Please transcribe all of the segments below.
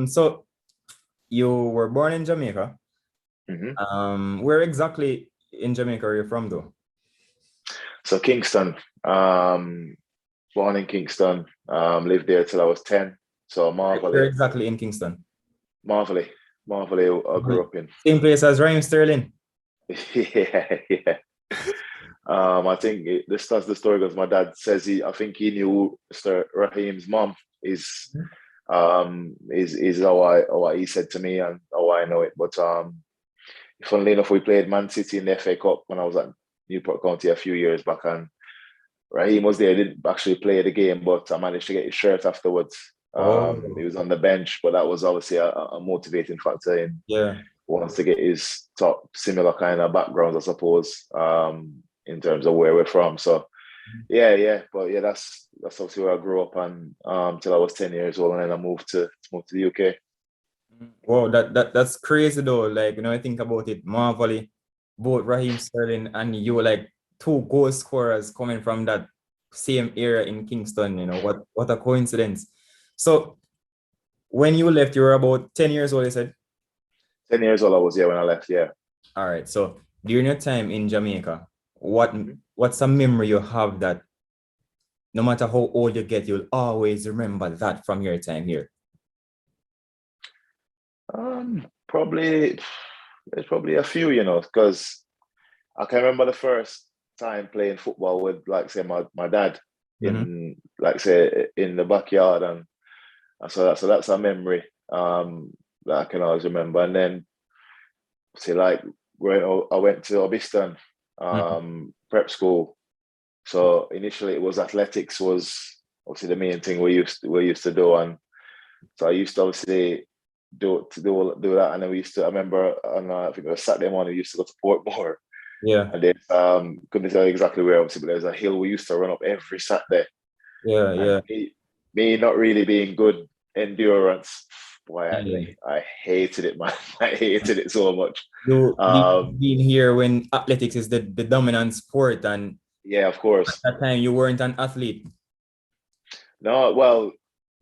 So you were born in Jamaica. hmm Where exactly in Jamaica are you from, though? So Kingston, born in Kingston, lived there till I was 10. So Where Marvelly, exactly in Kingston? Marvelly, Marvelly, I grew up in. Same place as Ryan Sterling. Yeah, yeah. I think this that's the story because my dad says I think he knew Mr. Raheem's mom is is how he said to me and how I know it. But funnily enough, we played Man City in the FA Cup when I was at Newport County a few years back, and Raheem was there. Didn't actually play the game, but I managed to get his shirt afterwards. He Oh, was on the bench, but that was obviously a motivating factor in yeah. wants to get his top similar kind of backgrounds, I suppose, in terms of where we're from. So yeah. But yeah, that's obviously where I grew up and till I was 10 years old and then I moved to the UK. Wow, that's crazy though. Like, I think about it, Marvelly, both Raheem Sterling and you were like two goal scorers coming from that same era in Kingston. What a coincidence. So when you left, you were about 10 years old, you said? 10 years old I was, yeah, when I left, yeah. All right. So during your time in Jamaica, what Mhm. what's a memory you have that no matter how old you get, you'll always remember that from your time here? Probably there's probably a few, because I can remember the first time playing football with, like, say, my dad Mm-hmm. in, like, say, in the backyard, and so that's a memory that I can always remember. And then, see, like, when I went to Obiston prep school, so initially it was athletics was obviously the main thing we used to do, and so I used to obviously do that, and then I remember on I think it was Saturday morning we used to go to Portmore. Yeah, And then couldn't tell you exactly where, obviously, but there's a hill we used to run up every Saturday. yeah, And yeah, me not really being good endurance, boy, yeah. I hated it, man. I hated it so much. You Um, being here when athletics is the dominant sport, and yeah, of at course. that time you weren't an athlete, No, well,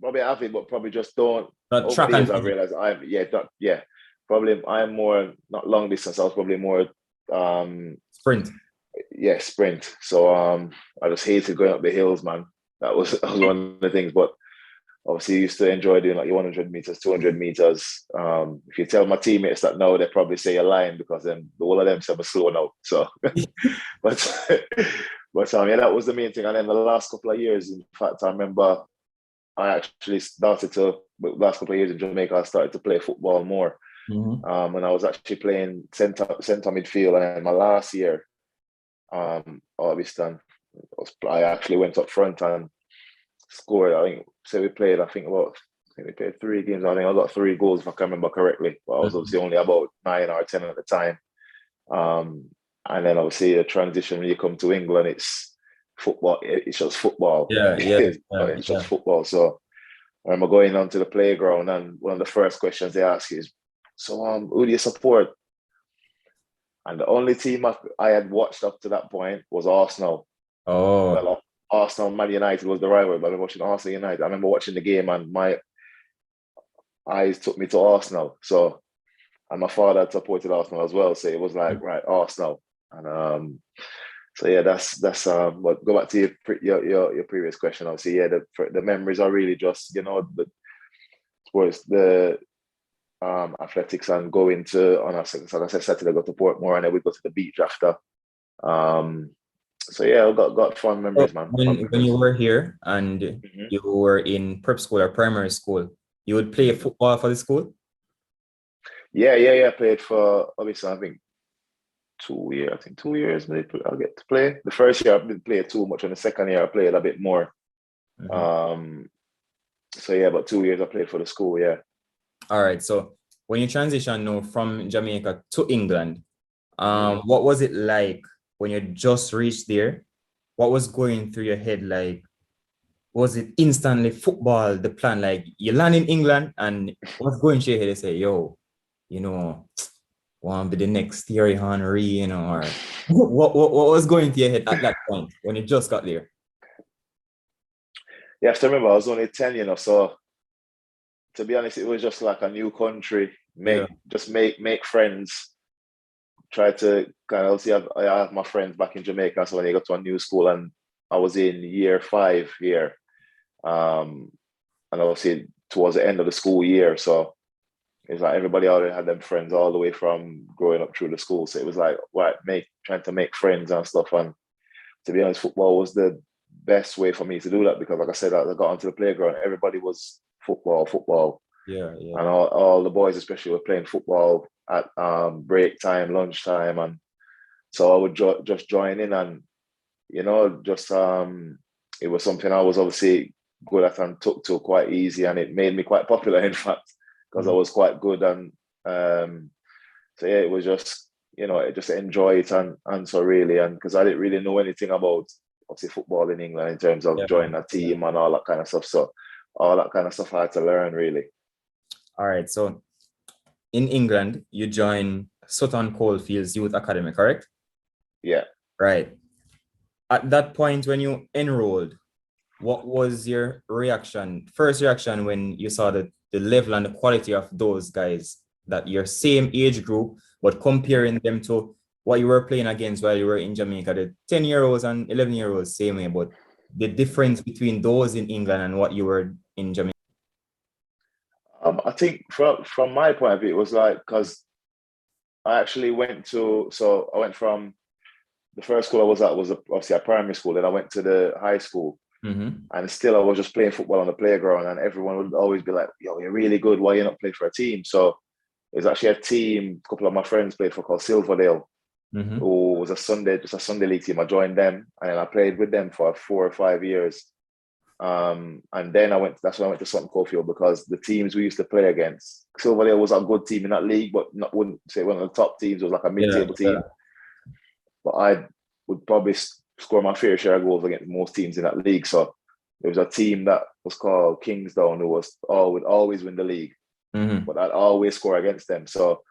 probably athlete, but probably just don't. but Over track the and years, I've field, realized yeah. Probably I'm more not long distance. I was probably more um, sprint. yeah, sprint. So I just hated going up the hills, man. That was one of the things. But obviously, I used to enjoy doing like your 100 meters, 200 meters. If you tell my teammates that now, they probably say you're lying because then all of them say I'm slow now. So, but yeah, that was the main thing. And then the last couple of years, in fact, I remember I actually started to last couple of years in Jamaica. I started to play football more, Mhm. and I was actually playing center midfield. And then my last year, Augustan, I actually went up front and scored. I think so. I think we played 3 games. I think I got 3 goals if I can remember correctly. But I was obviously only about 9 or 10 at the time. Um, and then obviously the transition when you come to England, it's football. It's just football. Yeah, yeah, yeah, It's just yeah. football. So I remember going onto the playground, and one of the first questions they ask you is, "So, who do you support?" And the only team I had watched up to that point was Arsenal. Oh, Well, Arsenal, Man United was the rival, but I was watching Arsenal United. I remember watching the game, and my eyes took me to Arsenal. So, and my father had supported Arsenal as well, so it was like, right, Arsenal. And so yeah, that's but go back to your previous question. Obviously, yeah, the memories are really just the sports, the athletics, and going to on us. So like I said, Saturday go to Portmore, and then we go to the beach after. Um, so yeah, I got fun so memories, man. Fun when you memories. were here and hmm you were in prep school or primary school, you would play hmm football for the school? Yeah. I played for obviously I think 2 years. I think 2 years maybe I'll get to play. The first year I didn't play too much, and the second year I played a bit more. Mhm. Um, so yeah, but 2 years I played for the school. Yeah. All right. So when you transition now from Jamaica to England, hmm what was it like when you just reached there? What was going through your head? Like, was it instantly football, the plan? Like, you land in England and what's going through your head? They say, yo, you know, want to be the next Thierry Henry, or what was going through your head at that point when you just got there? Yeah, I still remember I was only 10, so to be honest, it was just like a new country. Yeah. Make friends. Try to kind of see. I have my friends back in Jamaica, so when I got to a new school, and I was in year 5 here, and obviously towards the end of the school year, so it's like everybody already had them friends all the way from growing up through the school. So it was like, right, trying to make friends and stuff. And to be honest, football was the best way for me to do that because, like I said, I got onto the playground. Everybody was football, Yeah. and all the boys especially were playing football at break time, lunchtime, and so I would just join in, and just it was something I was obviously good at and took to quite easy, and it made me quite popular, in fact, because I was quite good. And so yeah, it was just just enjoy it, and so really, and because I didn't really know anything about obviously football in England in terms of joining a team and all that kind of stuff. So all that kind of stuff I had to learn really. All right. So in England, you join Sutton Coldfields Youth Academy, correct? Yeah. Right. At that point when you enrolled, what was your first reaction when you saw the level and the quality of those guys that your same age group, but comparing them to what you were playing against while you were in Jamaica, the 10-year-olds and 11-year-olds, same way, but the difference between those in England and what you were in Jamaica? I think from my point of view, it was like, because I actually went from the first school I was at was obviously a primary school. Then I went to the high school, and still I was just playing football on the playground, and everyone would always be like, "Yo, you're really good. Why you not play for a team?" So it was actually a team. A couple of my friends played for called Silverdale, who was just a Sunday league team. I joined them, and I played with them for 4 or 5 years. And then that's when I went to Sutton Coldfield, because the teams we used to play against, Silverdale was a good team in that league, but wouldn't say one of the top teams. It was like a mid-table team. But I would probably score my fair share of goals against most teams in that league. So there was a team that was called Kingsdown who would always win the league, but I'd always score against them. So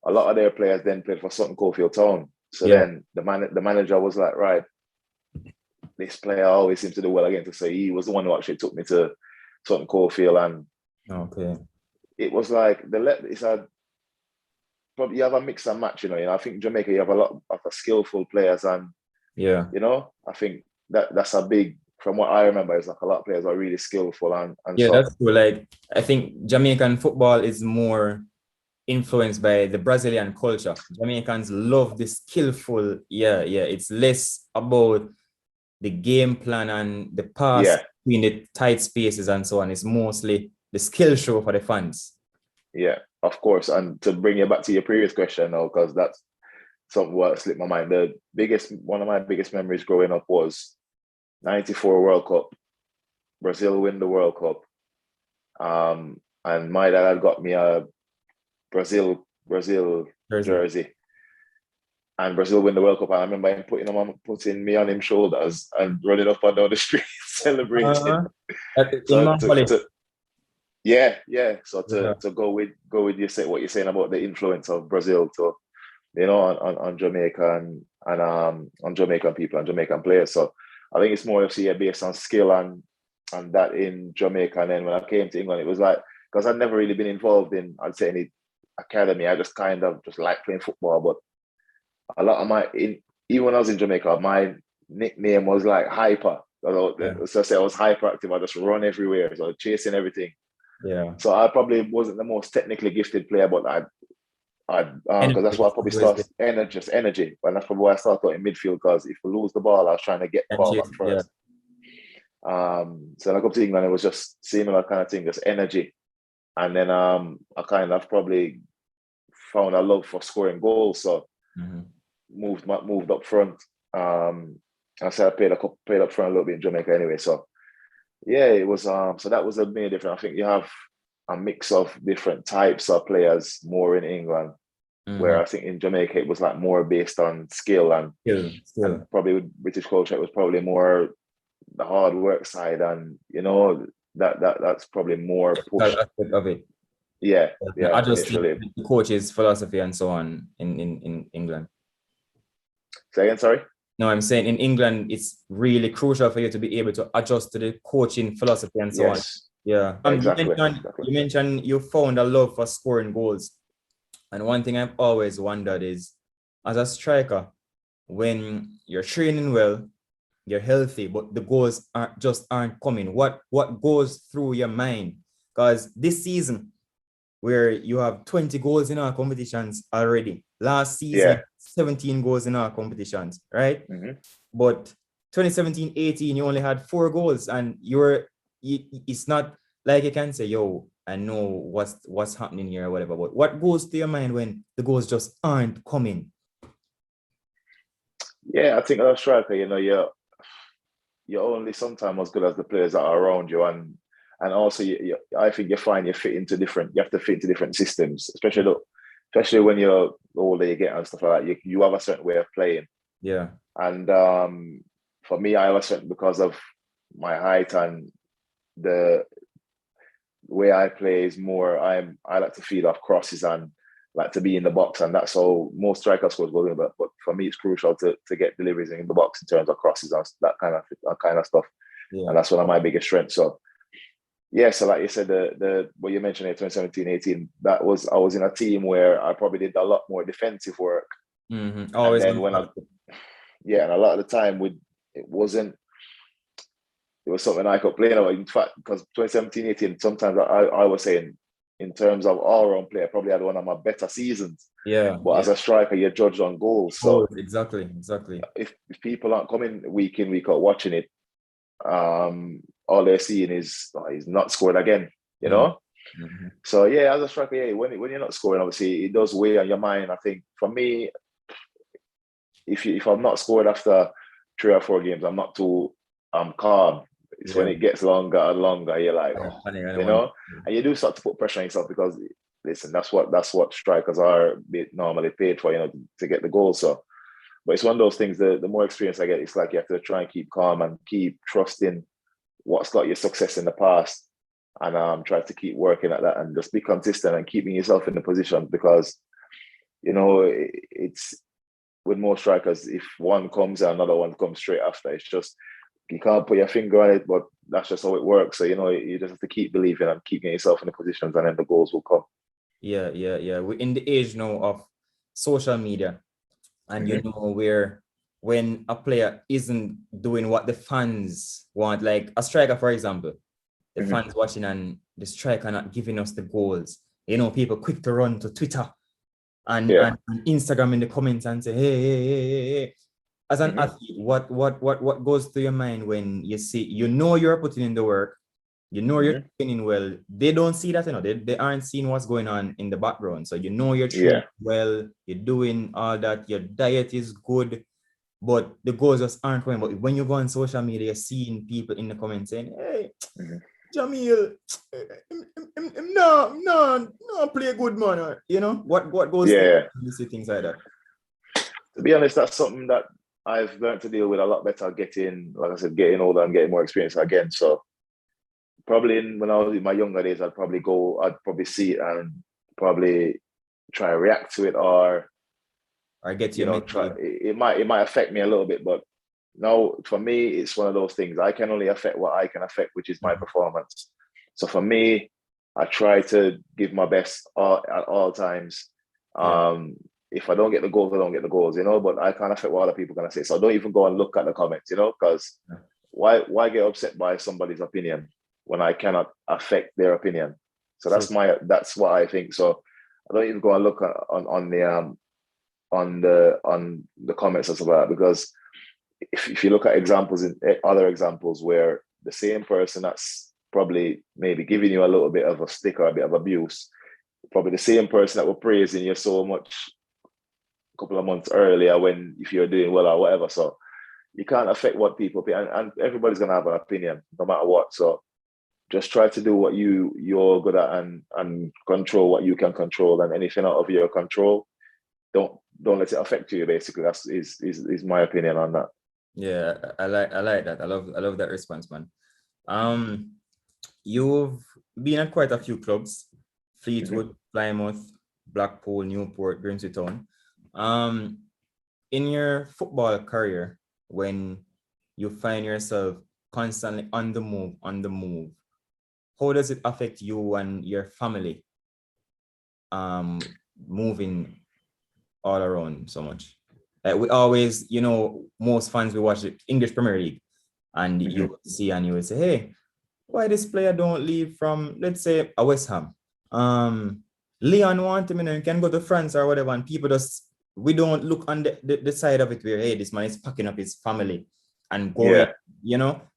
a lot of their players then played for Sutton Coldfield Town. So then the manager was like, right, this player always seems to do well against us. So he was the one who actually took me to Sutton Coldfield, and it was like probably you have a mix and match. I think Jamaica, you have a lot of skillful players, and I think that's a big. From what I remember, it's like a lot of players are really skillful, and so that's true. Like I think Jamaican football is more influenced by the Brazilian culture. Jamaicans love the skillful. It's less about the game plan and the pass between the tight spaces and so on. It's mostly the skill show for the fans. Yeah, of course. And to bring you back to your previous question now, because that's something that slipped my mind. One of my biggest memories growing up was '94 World Cup. Brazil win the World Cup. And my dad had got me a Brazil jersey. And Brazil win the World Cup. And I remember him putting me on his shoulders and running up and down the street celebrating. So to go with what you're saying about the influence of Brazil to on Jamaica and on Jamaican people and Jamaican players. So I think it's more based on skill and that in Jamaica. And then when I came to England, it was like, because I'd never really been involved in, I'd say, any academy. I just kind of just like playing football. But a lot of even when I was in Jamaica, my nickname was like Hyper. So I say I was hyperactive. I just run everywhere, so chasing everything. Yeah. So I probably wasn't the most technically gifted player, but because that's why I probably started energy. And that's probably why I started in midfield, because if we lose the ball, I was trying to get the ball back first. So when I come to England, it was just similar kind of thing, just energy. And then I kind of probably found a love for scoring goals. So moved up front. I said I played up front a little bit in Jamaica anyway. So yeah, it was so that was a main difference. I think you have a mix of different types of players more in England, where I think in Jamaica it was like more based on skill and probably with British culture it was probably more the hard work side, and that's probably more pushed of it. I just the coach's philosophy and so on in England. Say again, sorry? No, I'm saying in England, it's really crucial for you to be able to adjust to the coaching philosophy and so on. Yeah. Exactly. You mentioned you found a love for scoring goals. And one thing I've always wondered is, as a striker, when you're training well, you're healthy, but the goals aren't coming. What goes through your mind? Because this season, where you have 20 goals in our competitions already. Last season, Yeah. 17 goals in our competitions, right? Mm-hmm. But 2017-18, you only had 4 goals, and it's not like you can say, yo, I know what's happening here or whatever. But what goes to your mind when the goals just aren't coming? Yeah, I think as a striker, you're only sometimes as good as the players that are around you, and also I think you find you have to fit into different systems, especially when you're older, you get and stuff like that. You have a certain way of playing, Yeah. and for me, I have a certain because of my height and the way I play is more. I like to feed off crosses and like to be in the box, and that's how most striker scores go in. But for me, it's crucial to get deliveries in the box in terms of crosses and that kind of stuff, Yeah. and that's one of my biggest strengths. So yeah, so like you said, the what you mentioned in 2017-18, I was in a team where I probably did a lot more defensive work, Mm-hmm. and Always then on top. and a lot of the time it wasn't it was something I could play. In fact, because 2017-18, sometimes I was saying in terms of all round play, I probably had one of my better seasons. Yeah. But Yeah. as a striker, you're judged on goals. So Oh, exactly. Exactly. if people aren't coming week in, week out watching it, all they're seeing is oh, he's not scored again, you know? Mm-hmm. So yeah, as a striker, yeah, when you're not scoring, obviously it does weigh on your mind. I think for me, if I'm not scored after 3 or 4 games, I'm not too calm. It's when Yeah. it gets longer and longer, you're like, Yeah. oh, Funny, I you want. know, and you do start to put pressure on yourself because listen, that's what strikers are normally paid for, to get the goal. So, but it's one of those things. The more experience I get, it's like you have to try and keep calm and keep trusting what's got your success in the past, and try to keep working at that and just be consistent and keeping yourself in the position because it's with most strikers, if one comes and another one comes straight after, it's just you can't put your finger on it, but that's just how it works. So you just have to keep believing and keep getting yourself in the positions, and then the goals will come. Yeah, yeah, yeah. We're in the age now of social media, and Mm-hmm. where when a player isn't doing what the fans want, like a striker, for example, the Mm-hmm. fans watching and the striker not giving us the goals. People quick to run to Twitter Yeah. and Instagram in the comments and say, hey. As an Mm-hmm. athlete, what goes through your mind when you see you're putting in the work, you're Mm-hmm. training well. They don't see that, they aren't seeing what's going on in the background. So you're training Yeah. well, you're doing all that, your diet is good, but the goals just aren't coming. But when you go on social media, you're seeing people in the comments saying, hey, Mm-hmm. Jamille, no, play good, man. What goes through Yeah. when you see things like that? To be honest, that's something that I've learned to deal with a lot better. Like I said, getting older and getting more experience again. So probably when I was in my younger days, I'd probably see it and probably try to react to it, or Or get you try mentally. it might affect me a little bit, but no, for me it's one of those things. I can only affect what I can affect, which is my Mhm. performance. So for me, I try to give my best at all times. Yeah. If I don't get the goals, I don't get the goals, but I can't affect what other people are gonna say, so I don't even go and look at the comments, because Yeah. why get upset by somebody's opinion when I cannot affect their opinion? So True. that's what I think. So I don't even go and look on the comments and stuff like that, because if you look at examples in other examples where the same person that's probably maybe giving you a little bit of a stick or a bit of abuse, probably the same person that were praising you so much a couple of months earlier when if you're doing well or whatever. So you can't affect what people think, and everybody's gonna have an opinion no matter what. So just try to do what you're good at, and control what you can control, and anything out of your control, don't let it affect you. Basically, that's is my opinion on that. Yeah, I like that. I love that response, man. Um, you've been at quite a few clubs: Mm-hmm. Fleetwood, Plymouth, Blackpool, Newport, Grimsby Town. Um, in your football career, when you find yourself constantly on the move, how does it affect you and your family moving all around so much? Like we always, most fans we watch the English Premier League, and you would see and you would say, hey, why this player don't leave from, let's say, a West Ham? Leon want him, he can go to France or whatever, and people just, we don't look on the side of it where, hey, this man is packing up his family and going,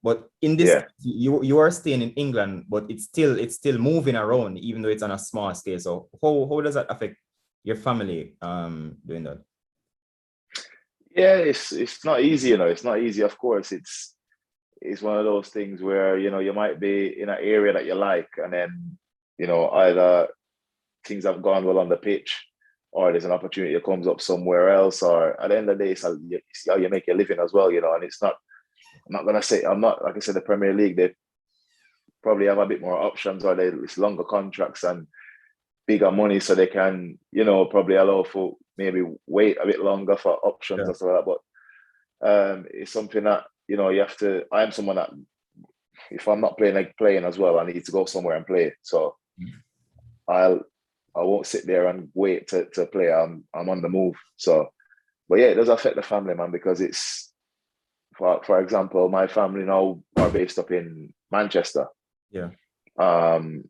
but in this, you are staying in England, but it's still moving around, even though it's on a small scale. So how does that affect your family doing that? Yeah, it's not easy, It's not easy. Of course, it's one of those things where, you might be in an area that you like, and then, either things have gone well on the pitch, or there's an opportunity that comes up somewhere else, or at the end of the day, it's how you make your living as well, and it's not, I'm not gonna say, I'm not, like I said, the Premier League, they probably have a bit more options, or it's longer contracts and bigger money, so they can, probably allow for maybe wait a bit longer for options and stuff like that. But it's something that, you have to, I'm someone that, if I'm not playing as well, I need to go somewhere and play. So I won't sit there and wait to play. I'm on the move. So, but yeah, it does affect the family, man, because it's, for example, my family now are based up in Manchester. Yeah. And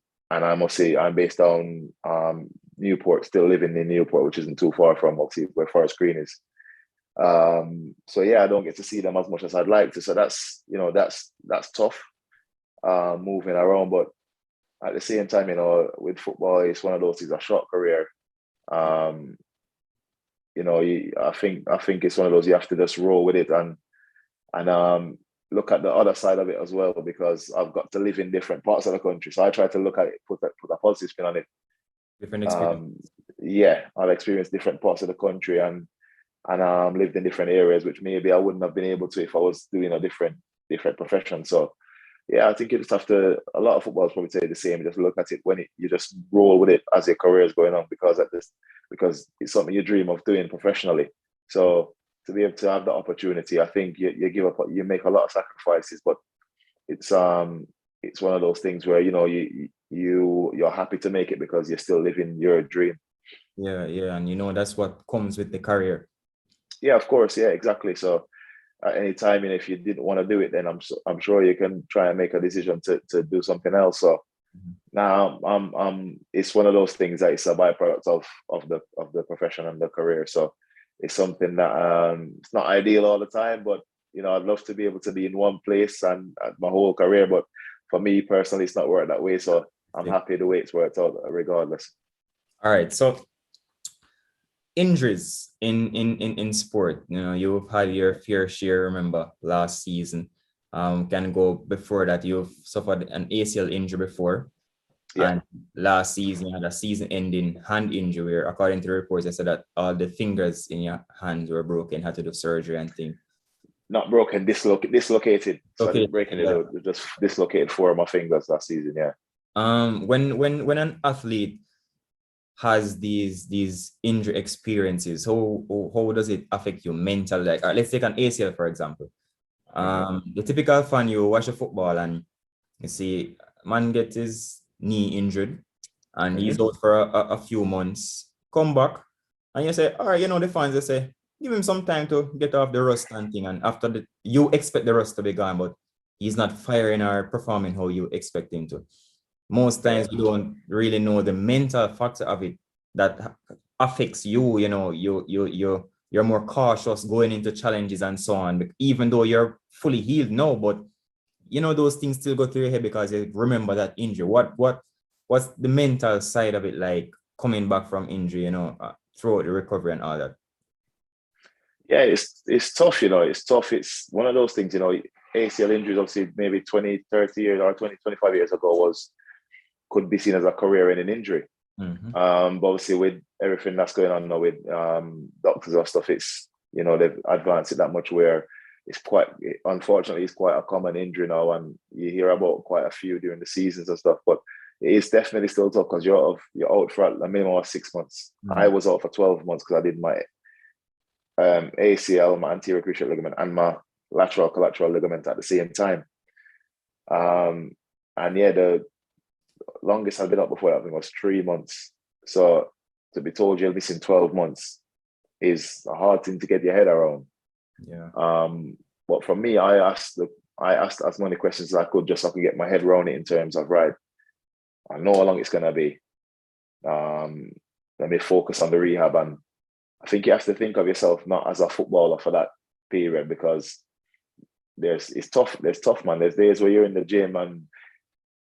I must say, I'm based down Newport, still living in Newport, which isn't too far from obviously where Forest Green is. So yeah, I don't get to see them as much as I'd like to. So that's tough, moving around. But at the same time, with football, it's one of those things, a short career. I think it's one of those, you have to just roll with it and look at the other side of it as well, because I've got to live in different parts of the country. So I try to look at it, put a positive spin on it. Different experience. I've experienced different parts of the country and lived in different areas, which maybe I wouldn't have been able to if I was doing a different profession. So yeah, I think you just have to, a lot of footballers probably say the same, just look at it you just roll with it as your career is going on, because it's something you dream of doing professionally. So to be able to have the opportunity, I think you give up, you make a lot of sacrifices, but it's one of those things where, you're happy to make it because you're still living your dream. Yeah, and that's what comes with the career. Yeah, of course. Yeah, exactly. So at any time, and if you didn't want to do it, then I'm sure you can try and make a decision to do something else. So now it's one of those things that it's a byproduct of the profession and the career. So it's something that it's not ideal all the time, but I'd love to be able to be in one place and my whole career. But for me personally, it's not worked that way. So I'm happy the way it's worked out regardless. All right. So injuries in sport, you've had your fair share. Remember last season, can go before that, you've suffered an ACL injury before. Yeah. And last season you had a season-ending hand injury where, according to the reports, they said that all the fingers in your hands were broken, had to do surgery and things. Not broken, dislocated. So Okay. I didn't break it, just dislocated 4 of my fingers last season. Yeah. When an athlete has these injury experiences, how does it affect you mentally? Like, let's take an ACL, for example. The typical fan, you watch a football and you see man get his knee injured and he's out for a few months, come back, and you say, all right, the fans, they say, give him some time to get off the rust and thing. And after you expect the rust to be gone, but he's not firing or performing how you expect him to. Most times we don't really know the mental factor of it that affects you. You're more cautious going into challenges and so on, even though you're fully healed now, but those things still go through your head because you remember that injury. What's the mental side of it like, coming back from injury, throughout the recovery and all that? Yeah, it's tough, it's tough. It's one of those things, ACL injuries, obviously maybe 20, 30 years or 20, 25 years ago could be seen as a career-ending injury. But obviously with everything that's going on now with doctors or stuff, it's, they've advanced it that much where unfortunately, it's quite a common injury now, and you hear about quite a few during the seasons and stuff, but it is definitely still tough because you're out for a minimum of 6 months. I was out for 12 months because I did my ACL, my anterior cruciate ligament, and my lateral collateral ligament at the same time. And yeah, longest I've been up before that, I think was 3 months. So to be told you're missing 12 months is a hard thing to get your head around. Yeah. But for me, I asked as many questions as I could just so I could get my head around it in terms of, right, I know how long it's gonna be. Let me focus on the rehab. And I think you have to think of yourself not as a footballer for that period, because it's tough. There's tough, man. There's days where you're in the gym, and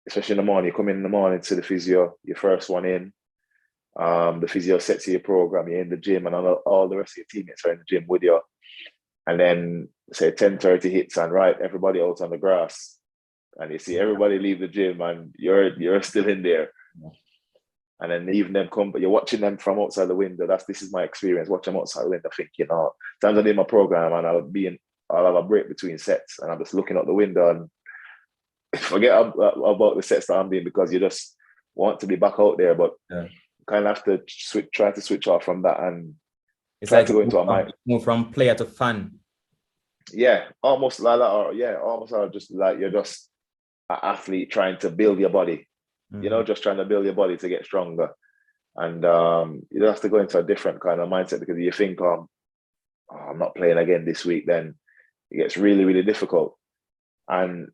especially in the morning, you come in the morning to the physio, your first one in. The physio sets you your program, you're in the gym, and all the rest of your teammates are in the gym with you. And then say 10:30 hits, and right, everybody out on the grass, and you see everybody leave the gym, and you're still in there. Yeah. And then even them come, but you're watching them from outside the window. This is my experience. Watching them outside the window, thinking, times I do my program and I'll have a break between sets, and I'm just looking out the window and forget about the sets that I'm doing, because you just want to be back out there, but kind of have to try to switch off from that, and it's try like to go into a mind. Move from player to fan. Yeah, almost like that, or almost just like you're just an athlete trying to build your body. Just trying to build your body to get stronger. And you have to go into a different kind of mindset, because you think, I'm not playing again this week, then it gets really, really difficult. And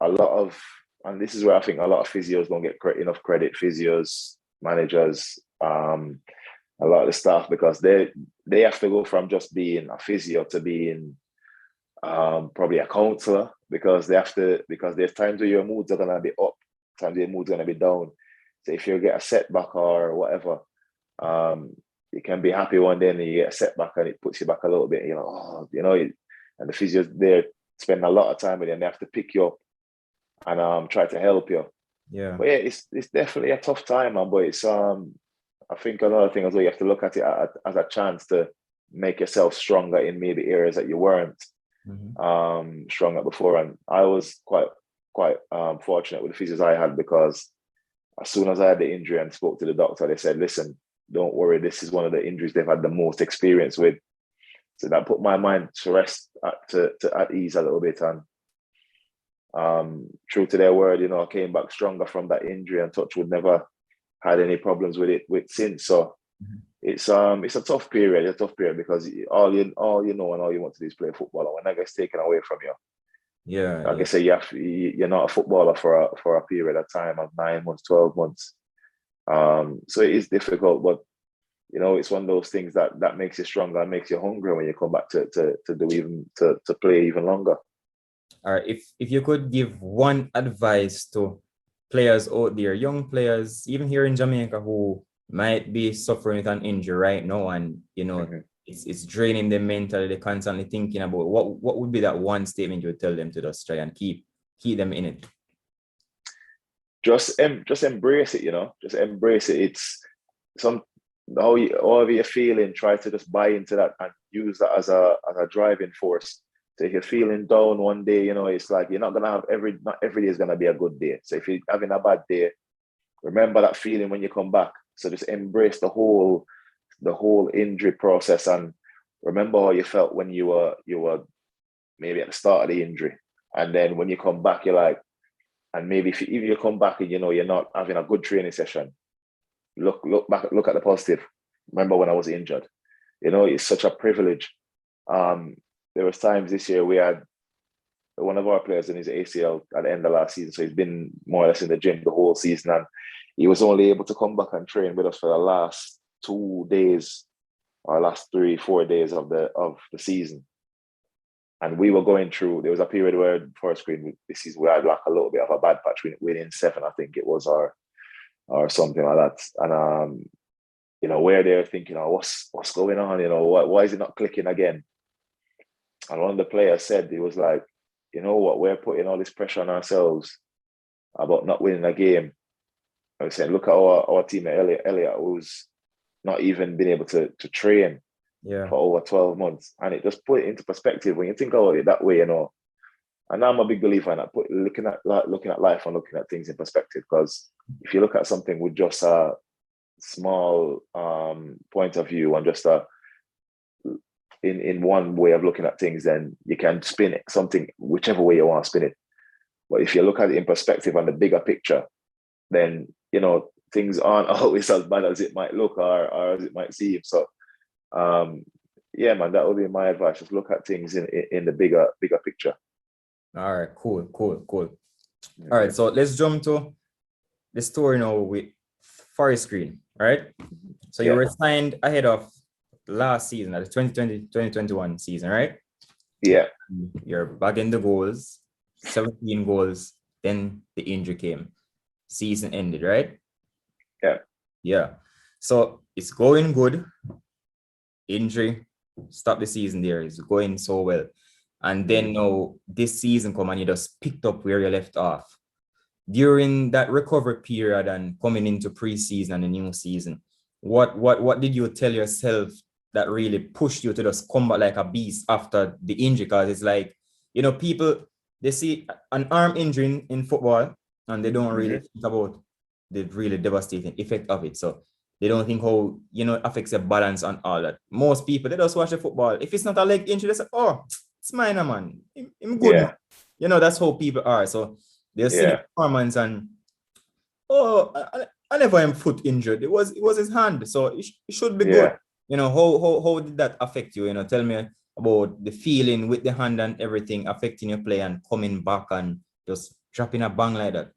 this is where I think a lot of physios don't get enough credit, physios, managers, a lot of the staff, because they have to go from just being a physio to being probably a counselor, because there's times where your moods are going to be up, times your mood's going to be down. So if you get a setback or whatever, you can be happy one day and you get a setback and it puts you back a little bit. And the physios there spend a lot of time with you, and they have to pick you up and try to help you. Yeah. But yeah, it's definitely a tough time, man. But it's I think another thing as well, you have to look at it as a chance to make yourself stronger in maybe areas that you weren't strong at before. And I was quite fortunate with the physios I had, because as soon as I had the injury and spoke to the doctor, they said, listen, don't worry, this is one of the injuries they've had the most experience with. So that put my mind to rest, at ease a little bit. And true to their word, I came back stronger from that injury, and touch wood, never had any problems with it since. So it's a tough period, because all you know and all you want to do is play football, and when that gets taken away from you, like I say, you're not a footballer for a period of time of 9 months, 12 months. So it is difficult, but it's one of those things that makes you stronger and makes you hungry when you come back to play even longer. All right, if you could give one advice to players out there, young players, even here in Jamaica, who might be suffering with an injury right now, and it's draining them mentally, they're constantly thinking about what would be that one statement you would tell them to just try and keep them in it? Just embrace it, just embrace it. It's however you're feeling, try to just buy into that and use that as a driving force. So if you're feeling down one day, it's like you're not gonna have not every day is gonna be a good day. So if you're having a bad day, remember that feeling when you come back. So just embrace the whole injury process, and remember how you felt when you were maybe at the start of the injury, and then when you come back, you're like, and maybe if you come back and you're not having a good training session, look back, look at the positive. Remember when I was injured, it's such a privilege. There was times this year we had one of our players in his ACL at the end of last season, so he's been more or less in the gym the whole season, and he was only able to come back and train with us for the last 2 days or last 3-4 days of the season. And we were going through, there was a period where Forest Green this season we had like a little bit of a bad patch, winning 7, I think it was, or something like that. And where they're thinking, what's going on? Why is it not clicking again? And one of the players said, he was like, you know what, we're putting all this pressure on ourselves about not winning a game. I was saying, look at our teammate Elliot, who's not even been able to train for over 12 months. And it just put it into perspective when you think about it that way, And I'm a big believer in that, looking at life and looking at things in perspective. Because if you look at something with just a small point of view and just in one way of looking at things, then you can spin it something whichever way you want to spin it. But if you look at it in perspective and the bigger picture, then things aren't always as bad as it might look or as it might seem. So yeah, man, that would be my advice. Just look at things in the bigger picture. All right, cool. All right, so let's jump to the story now with Forest Green, right? So you were signed ahead of last season, the 2020-2021 season, right? Yeah. You're bagging the goals, 17 goals, then the injury came. Season ended, right? Yeah. So it's going good. Injury, stop the season there. It's going so well. And then now this season come and you just picked up where you left off. During that recovery period and coming into preseason and the new season, what did you tell yourself that really pushed you to just come back like a beast after the injury? Because it's like, people, they see an arm injury in football and they don't really think about the really devastating effect of it. So they don't think how, it affects your balance and all that. Most people, they just watch the football. If it's not a leg injury, they say, oh, it's minor, man. I'm good. Yeah. That's how people are. So they'll see the performance and, I never am foot injured. It was his hand. So it should be good. How did that affect you? Tell me about the feeling with the hand and everything affecting your play and coming back and just dropping a bang like that.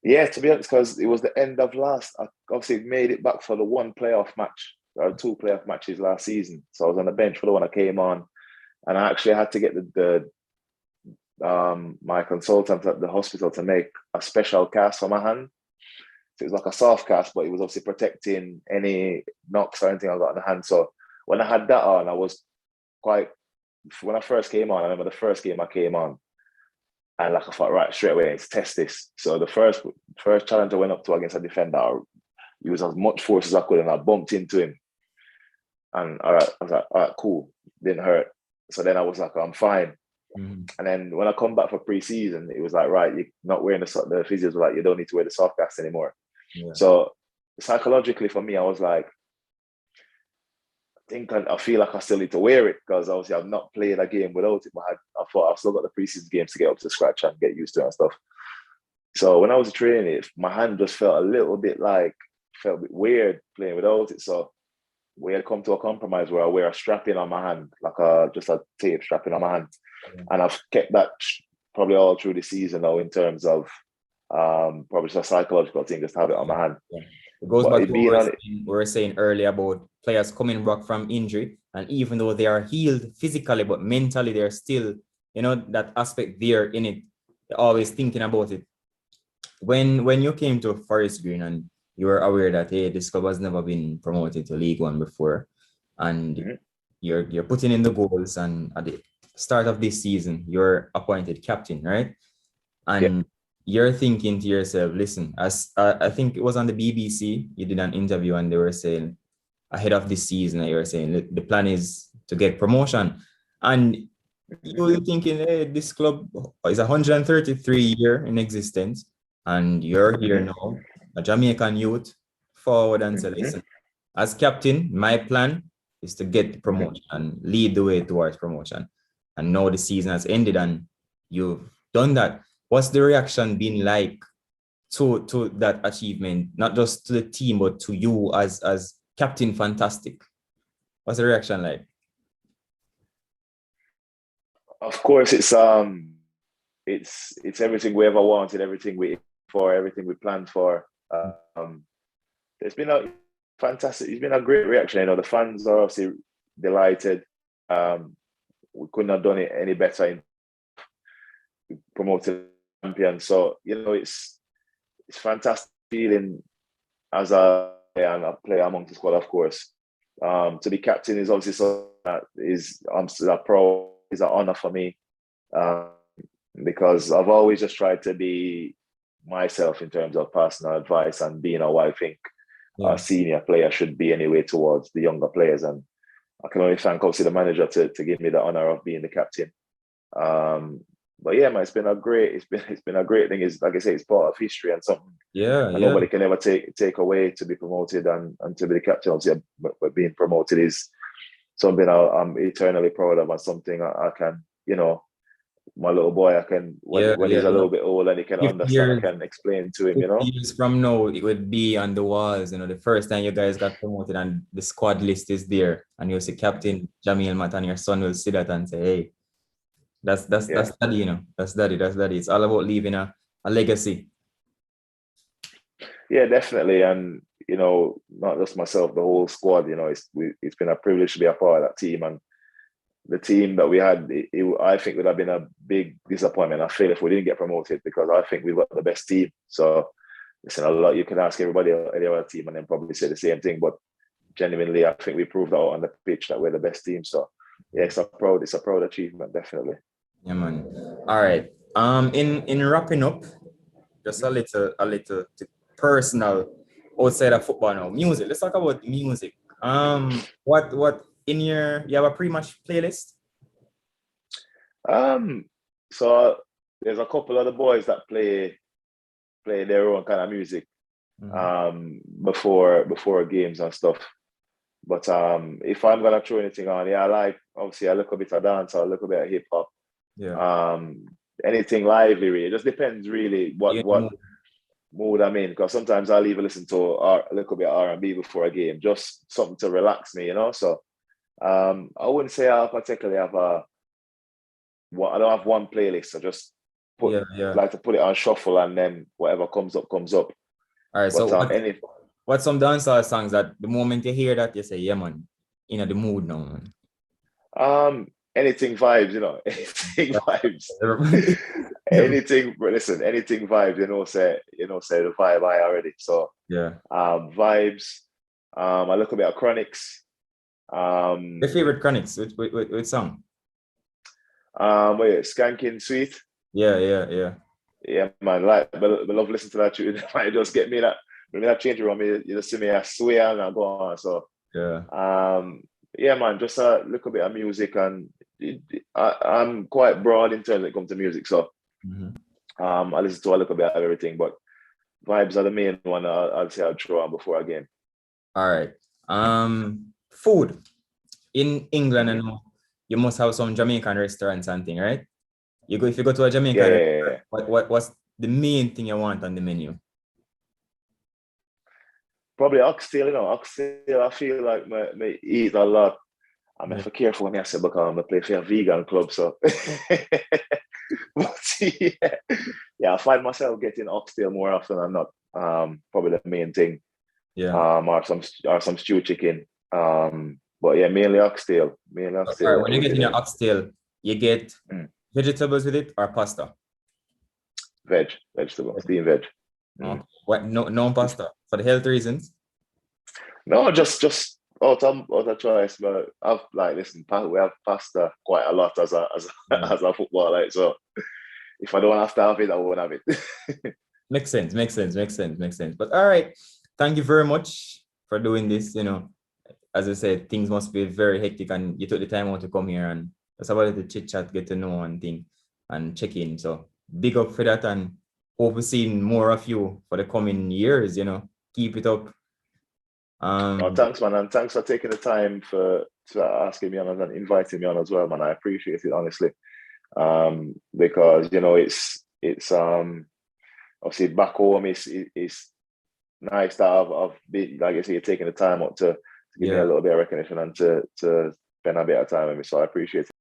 Yeah, to be honest, because it was the end of I obviously made it back for the one playoff match, or 2 playoff matches last season. So I was on the bench for the one I came on, and I actually had to get my consultant at the hospital to make a special cast for my hand. So it was like a soft cast, but it was obviously protecting any knocks or anything I got in the hand. So when I had that on, I was when I first came on, I remember the first game I came on, and like I thought, right, straight away, let's test this. So the first challenge I went up to against a defender, I used as much force as I could, and I bumped into him. And I was like, all right, cool, didn't hurt. So then I was like, I'm fine. And then when I come back for pre-season, it was like, right, you're not wearing the physios were like, you don't need to wear the soft cast anymore. So psychologically for me, I was like, I feel like I still need to wear it because obviously I've not played a game without it, but I thought I've still got the preseason games to get up to scratch and get used to it and stuff. So when I was training it, my hand just felt a bit weird playing without it. So we had come to a compromise where I wear a strapping on my hand, like just a tape strapping on my hand. And I've kept that probably all through the season now in terms of probably just a psychological thing, just have it on my hand. It goes back to what we were saying earlier about players coming back from injury, and even though they are healed physically, but mentally they're still, that aspect there in it. They're always thinking about it. When you came to Forest Green and you were aware that, hey, this club has never been promoted to League One before, and you're putting in the goals, and at the start of this season, you're appointed captain, right? And you're thinking to yourself, listen, as I think it was on the BBC, you did an interview and they were saying ahead of this season, you were saying the plan is to get promotion. And you're thinking, hey, this club is 133 year in existence, and you're here now, a Jamaican youth, forward and say, listen, as captain, my plan is to get the promotion and lead the way towards promotion. And now the season has ended and you've done that. What's the reaction been like to that achievement, not just to the team, but to you as Captain Fantastic? What's the reaction like? Of course, it's everything we ever wanted, everything we planned for. It's been a fantastic. It's been a great reaction. The fans are obviously delighted. We couldn't have done it any better in promoted champion. So it's fantastic feeling as a player amongst the squad, of course. To be captain is obviously something that I'm still proud. Is an honor for me because I've always just tried to be myself in terms of personal advice and being how I think a senior player should be anyway towards the younger players. And I can only thank obviously the manager to give me the honor of being the captain. But yeah, man, it's been a great thing. It's like I say, it's part of history and something nobody can ever take away. To be promoted and to be the captain, obviously, but being promoted is something I'm eternally proud of and something I can, my little boy, I can Yeah, when yeah, he's a yeah. little bit old and he can 50 understand, I years, can explain to him, 50 years from now, it would be on the walls. The first time you guys got promoted and the squad list is there, and you'll see Captain Jamille Matt, and your son will see that and say, "Hey, Yeah, that's daddy, that's daddy, that's daddy." It's all about leaving a legacy. yeah, definitely. And not just myself, the whole squad. It's been a privilege to be a part of that team, and the team that we had, I think would have been a big disappointment. I feel if we didn't get promoted, because I think we've got the best team. So listen, a lot you can ask everybody on the other team and then probably say the same thing. But genuinely, I think we proved out on the pitch that we're the best team. So yeah, it's a proud achievement, definitely. Yeah, man. All right. In wrapping up, just a little personal outside of football now. Music. Let's talk about music. What in you have a pre-match playlist? So there's a couple of the boys that play their own kind of music before games and stuff. But if I'm gonna throw anything on, yeah, I like obviously a little bit of dance, a little bit of hip hop. Yeah. Anything lively, really. It just depends really what Yeah. mood I'm in. Because sometimes I'll even listen to a little bit of R&B before a game, just something to relax me, So I wouldn't say I particularly have I don't have one playlist. I just Yeah. like to put it on shuffle, and then whatever comes up comes up. All right. But So what's some dancehall songs that the moment you hear that you say, yeah, man, the mood now, man. anything vibes, anything vibes. Anything, listen, anything vibes, say the vibe I already. So Yeah. vibes, a little bit of chronics. Your favorite chronics with song? Wait, Skanking Sweet. Yeah. Yeah, man, like, I love listening to that tune. It might just get me that change around me. You just see me, I swear, and I go on. So, Yeah. yeah, man, just a little bit of music, and I'm quite broad in terms when it comes to music. So, I listen to a little bit of everything, but vibes are the main one. I'll say I'll throw on before a game. All right. Food in England, and you must have some Jamaican restaurants and thing, right? If you go to a Jamaican Yeah. what's the main thing you want on the menu? Probably oxtail, oxtail. I feel like me eat a lot. I'm Yeah. careful when I say because I play for a vegan club, so. But yeah, I find myself getting oxtail more often than not. Probably the main thing. Yeah. Or some stew chicken. But yeah, mainly oxtail. All right, when you get in your oxtail, you get vegetables with it or pasta? Vegetable, steamed veg. What? No pasta for the health reasons? No, just out of choice. But I've listen, we have pasta quite a lot as a a footballer. So if I don't have to have it, I won't have it. Makes sense. But all right, thank you very much for doing this. As I said, things must be very hectic, and you took the time out to come here and just about the chit chat, get to know one thing, and check in. So big up for that, and hope we see more of you for the coming years. Keep it up. Thanks, man, and thanks for taking the time to asking me on and inviting me on as well, man. I appreciate it, honestly. Because it's obviously back home. It's nice to have been, like I say, you're taking the time out to give me a little bit of recognition and to spend a bit of time with me. So I appreciate it.